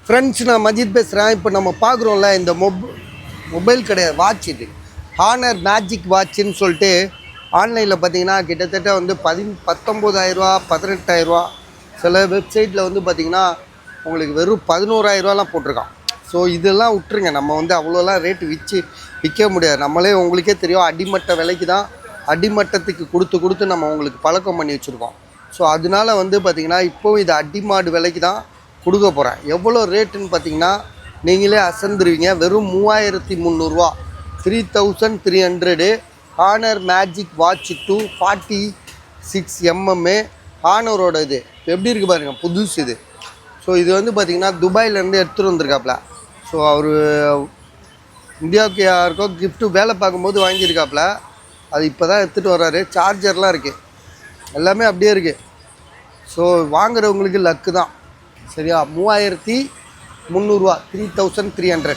Friends, நான் மஜித் பேசுகிறேன். இப்போ நம்ம பார்க்குறோம்ல இந்த மொபைல் கிடையாது, வாட்ச். இது ஹானர் மேஜிக் வாட்சுன்னு சொல்லிட்டு ஆன்லைனில் பார்த்தீங்கன்னா கிட்டத்தட்ட வந்து 19,000 18,000. சில வெப்சைட்டில் வந்து பார்த்திங்கன்னா உங்களுக்கு வெறும் 11,000 போட்டிருக்கான். ஸோ இதெல்லாம் விட்டுருங்க, நம்ம வந்து அவ்வளோலாம் ரேட்டு விற்க முடியாது. நம்மளே உங்களுக்கே தெரியும், அடிமட்ட விலைக்கு தான், அடிமட்டத்துக்கு கொடுத்து நம்ம உங்களுக்கு பழக்கம் பண்ணி வச்சுருக்கோம். ஸோ அதனால வந்து பார்த்திங்கன்னா இப்போவும் இது அடிமாடு விலைக்கு தான் கொடுக்க போகிறேன். எவ்வளோ ரேட்டுன்னு பார்த்தீங்கன்னா நீங்களே அசந்துருவீங்க. வெறும் 3,300, 3,300. ஹானர் மேஜிக் வாட்ச் 246mm ஹானரோட. இது எப்படி இருக்குது பாருங்கள், புதுசு இது. ஸோ இது வந்து பார்த்திங்கன்னா துபாயிலேருந்து எடுத்துகிட்டு வந்திருக்காப்புல. ஸோ அவர் இந்தியாவுக்கு யாருக்கோ கிஃப்ட்டு வேலை பார்க்கும்போது வாங்கியிருக்காப்புல. அது இப்போ தான் எடுத்துகிட்டு வர்றாரு. சார்ஜர்லாம் இருக்குது, எல்லாமே அப்படியே இருக்குது. ஸோ வாங்குறவங்களுக்கு லக்கு தான். சரியா? 3,300, 3,300.